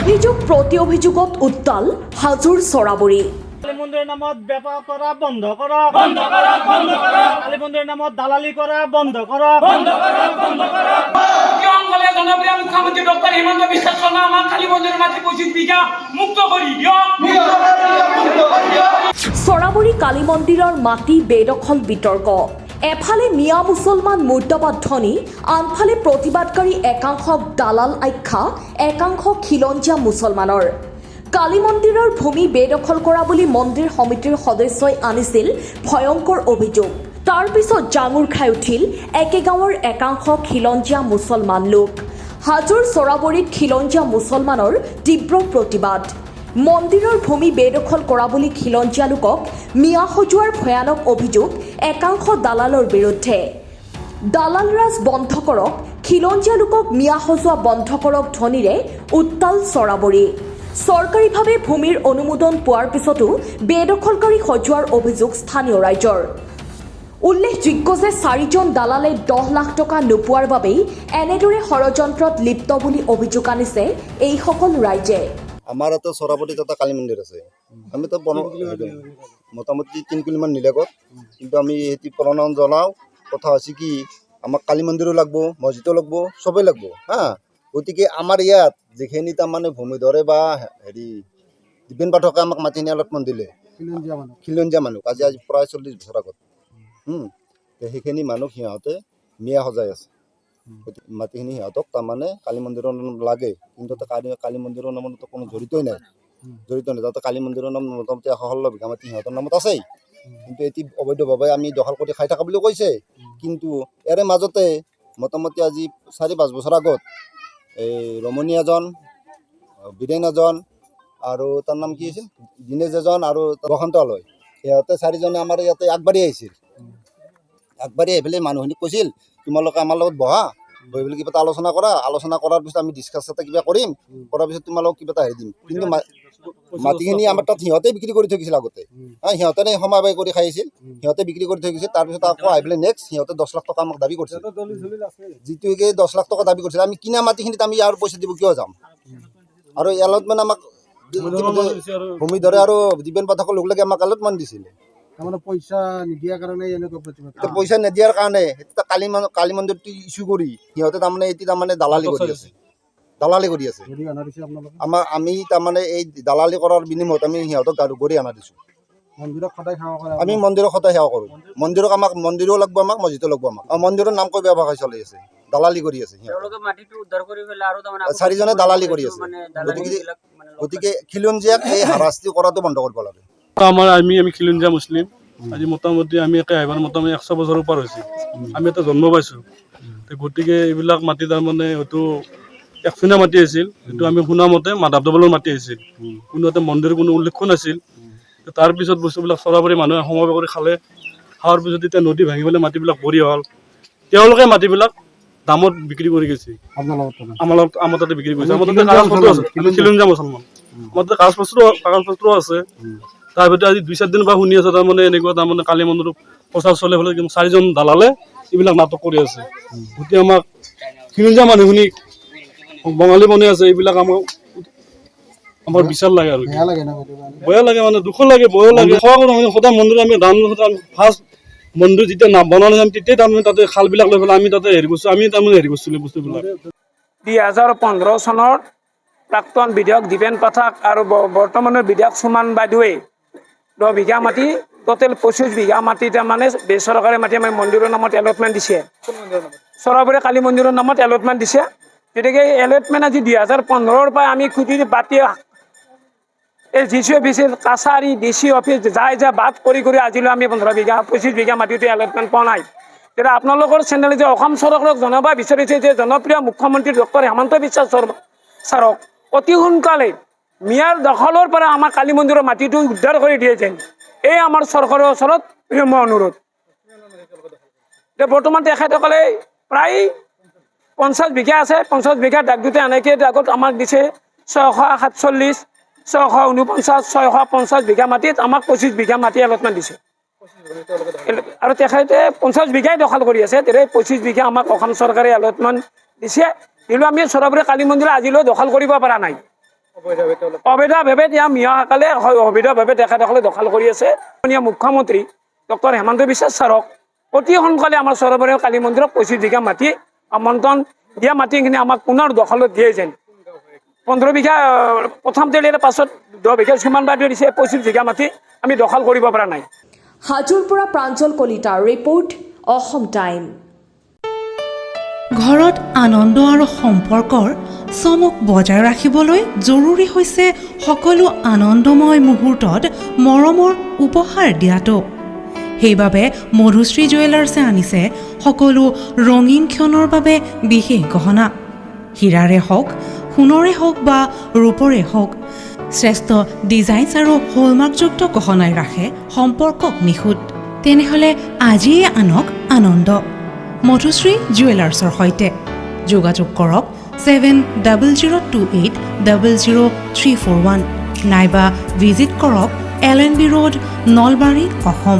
অভিযোগ প্ৰতি অভিযোগত উত্তাল হাজোৰ চৰাবৰী। কালী মন্দিৰৰ নামত বেপাৰ কৰা বন্ধ কৰক, বন্ধ কৰক, বন্ধ কৰক। কালী মন্দিৰৰ নামত দালালি কৰা বন্ধ কৰক, বন্ধ কৰক, বন্ধ কৰক। অঞ্চলে জনপ্ৰিয় মুখ্যমন্ত্ৰী ডক্টৰ হিমন্ত বিশ্ব শৰ্মা আমাৰ কালী মন্দিৰেৰ মাটি 25 বিঘা মুক্ত কৰি দিয়ক। চৰাবৰী কালী মন্দিৰৰ মাটি বেদখল বিতৰ্ক। এফালে মিয়া মুছলমান মুৰ্দাবাদ ধ্বনি, আনফালে প্ৰতিবাদকাৰী একাংশক দালাল আখ্যা, একাংশ খিলঞ্জীয়া মুছলমানৰ। কালী মন্দিৰৰ ভূমি বেদখল কৰা বুলি মন্দিৰ সমিতিৰ সদস্যই আনিছিল ভয়ংকৰ অভিযোগ। তাৰ পিছত জাঙুৰ খাই উঠিল একে গাঁৱৰ একাংশ খিলঞ্জীয়া মুছলমান লোক। হাজোৰ চৰাবৰীত খিলঞ্জীয়া মুছলমানৰ তীব্ৰ প্ৰতিবাদ। মন্দিৰৰ ভূমি বেদখল কৰা বুলি খিলঞ্জীয়া লোকক মিয়া সজোৱাৰ ভয়ানক অভিযোগ একাংশ দালালৰ বিৰুদ্ধে। দালাল ৰাজ বন্ধ কৰক, খিলঞ্জীয়া লোকক মিয়া সজোৱা বন্ধ কৰক ধ্বনিৰে উত্তাল চৰাবৰী। চৰকাৰীভাৱে ভূমিৰ অনুমোদন পোৱাৰ পিছতো বেদখলকাৰী সজোৱাৰ অভিযোগ স্থানীয় ৰাইজৰ। উল্লেখযোগ্য যে 4জন দালালে 10 লাখ টকা নোপোৱাৰ বাবেই এনেদৰে ষড়যন্ত্ৰত লিপ্ত বুলি অভিযোগ আনিছে এইসকল ৰাইজে। আমার তো চরাবটিতে একটা কালী মন্দির আছে, আমি তো মোটামুটি 3 কিলোমিটার নিলেগত, কিন্তু আমি এটি প্রণয়ন জনাও। কথা আছে কি আমাক কালী মন্দিরও লাগবো, মসজিদও লাগবো, সবই লাগবো। হ্যাঁ, গতিকে আমার ইয়াত যেখিনি তাৰমানে ভূমিধৰে বা হেৰি দীপেন পাঠকে আমাক মাটিখিনি অলপমান দিলে, খিলঞ্জীয়া মানুহ আজি প্ৰায় 40 বছৰ আগত। সেইখিনি মানুহ সিহঁতে মিয়া সজাই আছে। মাটিখিনি সিহঁতক তাৰমানে কালী মন্দিৰৰ নাম লাগে, কিন্তু কালী মন্দিৰৰ নামত কোনো জড়িতই নাই, তাতে কালী মন্দিৰৰ নাম মোটামুটি 116 বিঘা মাটি সিহঁতৰ নামত আছেই, কিন্তু এটি অবৈধভাৱে আমি দখল কৰি খাই থকা বুলি কৈছে। কিন্তু ইয়াৰে মাজতে মোটামুটি আজি 4-5 বছৰ আগত এই ৰমণী এজন, বীৰেণ এজন আৰু তাৰ নাম কি আছিল দিনেশ এজন আৰু বসন্ত আলয়, সিহঁতে 4জনে আমাৰ ইয়াতে আগবাঢ়ি আহিছিল। আগবাঢ়ি আহি পেলাই মানুহখিনিক কৈছিল তোমালোকে আমাৰ লগত বহা, বহি পেলাই কিবা এটা আলোচনা কৰাৰ পিছত আমি ডিছকাছ এটা কিবা কৰিম, কৰাৰ পিছত তোমালোকক কিবা এটা হেৰি দিম। কিন্তু মাটিখিনি আমাৰ তাত সিহঁতে বিক্ৰী কৰি থৈ গৈছিল আগতে। সিহঁতে সমাবাই কৰি খাই আছিল, সিহঁতে বিক্ৰী কৰি থৈ গৈছিল। তাৰপিছত আকৌ আহি পেলাই নেক্সট সিহঁতে 10 লাখ টকা আমাক দাবী কৰিছিল, যিটোকে 10 লাখ টকা দাবী কৰিছিল। আমি কিনা মাটিখিনিত আমি আৰু পইচা দিব কিয় যাম? আৰু এলটমেণ্ট আমাক ভূমিধৰে আৰু দীপেন পাঠকৰ লগ লাগি আমাক এলটমেণ্ট দিছিলে। পইচা নিদিয়াৰ কাৰণে এনেকুৱা প্ৰতিবাদ। পইচা নিদিয়াৰ কাৰণে কালী মন্দিৰটো ইছ্যু কৰি সিহঁতে তাৰমানে এটি তাৰমানে দালালি কৰি আছে। আমি তাৰমানে এই দালালি কৰাৰ বিনিময়ত আমি সিহঁতক গড়ি অনা দিছোঁ। আমি মন্দিৰক সদায় সেৱা কৰোঁ। মন্দিৰক আমাক মন্দিৰো লাগব, আমাক মছজিদো লাগব। আমাক মন্দিৰৰ নাম কৈ ব্যৱসায় চলি আছে, দালালি কৰি আছে। 4জনে দালালি কৰি আছে। গতিকে খিলঞ্জীয়াক এই হাৰাশাস্তি কৰাটো বন্ধ কৰিব লাগে। আমি খিলঞ্জীয়া মুছলিম, আজি মোটামুটি আমি একে আহিবাৰ মোটামুটি 100 বছৰৰ পাৰ হৈছে। আমি এটা জন্ম পাইছোঁ, গতিকে এইবিলাক মাটি তাৰমানে হয়তো একচুনীয়া মাটি আছিল, যিটো আমি শুনা মতে মাধৱদেৱৰ মাটি আছিল। কোনো এটা মন্দিৰৰ কোনো উল্লেখ নাছিল। তাৰপিছত বস্তুবিলাক চৰাবৰী মানুহে সময় কৰি খোৱাৰ পিছত এতিয়া নদী ভাঙি পেলাই মাটিবিলাক ভৰি হ'ল। তেওঁলোকে মাটিবিলাক দামত বিক্ৰী কৰি গৈছে, আমাৰ তাতে বিক্ৰী কৰিছে। আমাৰ তাতে কাগজ পত্ৰ আছে, খিলঞ্জীয়া মুছলমান আমাৰ তাতে কাগজ পত্ৰ আছে। তাৰ ভিতৰত আজি 2-4 দিন পৰা শুনি আছে তাৰমানে এনেকুৱা তাৰমানে কালী মন্দিৰৰ প্ৰচাৰ চলে হ'লে 4জন দালালে এইবিলাক নাটক কৰি আছে। গতিকে আমাক খিলঞ্জীয়া মানুহখিনি বঙালী বনাই আছে, এইবিলাক আমাৰ বিচাৰ লাগে আৰু বেয়া লাগে, মানে দুখ লাগে, ভয় লাগে। সদায় মন্দিৰ আমি ফাৰ্ষ্ট মন্দিৰ যেতিয়া বনালে আমি তেতিয়াই তাৰমানে তাতে খালবিলাক লৈ পেলাই আমি তাতে হেৰি কৰিছোঁ। আমি তাৰমানে হেৰি কৰিছিলোঁ বস্তুবিলাক। 2015 চনৰ প্ৰাক্তন বিধায়ক দীপেন পাঠক আৰু বৰ্তমানৰ বিধায়ক সুমান বাইদেৱে 10 বিঘা মাটি, টোটেল 25 বিঘা মাটি তাৰমানে বেচৰকাৰী মাটি আমাৰ মন্দিৰৰ নামত এলটমেণ্ট দিছে। চৰাবৰী কালী মন্দিৰৰ নামত এলটমেণ্ট দিছে। গতিকে এলটমেণ্ট আজি 2015ৰ পৰা আমি খুটি বাতি এই GC অফিচৰ কাছাৰী DC অফিচ যাই বাদ কৰি আজিলৈ আমি 25 বিঘা মাটিটো এলটমেণ্ট পোৱা নাই। তেতিয়া আপোনালোকৰ চেনেলে যে অসম চৰকাৰক জনাব বিচাৰিছে যে জনপ্ৰিয় মুখ্যমন্ত্ৰী ডক্টৰ হিমন্ত বিশ্ব শৰ্মা ছাৰক অতি সোনকালে মিয়াৰ দখলৰ পৰা আমাৰ কালী মন্দিৰৰ মাটিটো উদ্ধাৰ কৰি দিয়ে যেন, এই আমাৰ চৰকাৰৰ ওচৰত মই অনুৰোধ। বৰ্তমান তেখেতসকলে প্ৰায় 50 বিঘা আছে, 50 বিঘা দাগ দুটা এনেকৈ দাগত আমাক দিছে 647, 649, 650 বিঘা মাটিত আমাক 25 বিঘা মাটি এলটমেণ্ট দিছে। আৰু তেখেতে 50 বিঘাই দখল কৰি আছে। 25 বিঘা আমাক অসম চৰকাৰে এলটমেণ্ট দিছে, কিন্তু আমি চৰাবৰী কালী মন্দিৰ আজিলৈ দখল কৰিব পৰা নাই। অবৈধভাৱে এতিয়া মিঞাসকলে অবৈধভাৱে তেখেতসকলে দখল কৰি আছে। মাননীয় মুখ্যমন্ত্ৰী ডক্টৰ হেমন্ত বিশ্ব ছাৰক অতি সোনকালে আমাৰ সৰবৰাহ কালী মন্দিৰক 25 বিঘা মাটি আমন্ত্ৰণ দিয়া মাটিখিনি আমাক পুনৰ দখলত দিয়ে যেন 15 বিঘা প্ৰথম তেলিয়াৰ পাছত 10 বিঘা সমান বাদ দিছে 25 বিঘা মাটি আমি দখল কৰিব পৰা নাই। হাজোৰ পৰা প্ৰাঞ্জল কলিতাৰ ৰিপৰ্ট অসম টাইম। ঘৰত আনন্দ আৰু সম্পৰ্কৰ চমক বজাই ৰাখিবলৈ জৰুৰী হৈছে সকলো আনন্দময় মুহূৰ্তত মৰমৰ উপহাৰ দিয়াটো। সেইবাবে মধুশ্ৰী জুৱেলাৰ্ছে আনিছে সকলো ৰঙীন ক্ষণৰ বাবে বিশেষ গহনা। হীৰাৰে হওক, সোণৰে হওক বা ৰূপৰে হওক, শ্ৰেষ্ঠ ডিজাইনছ আৰু হলমাৰ্কযুক্ত গহনাই ৰাখে সম্পৰ্কক নিখুঁত। তেনেহ'লে আজিয়ে আনক আনন্দ মধুশ্ৰী জুৱেলাৰ্ছৰ সৈতে। যোগাযোগ কৰক 7028000341 নাইবা ভিজিট কৰক LNB ৰোড, নলবাৰী, অসম।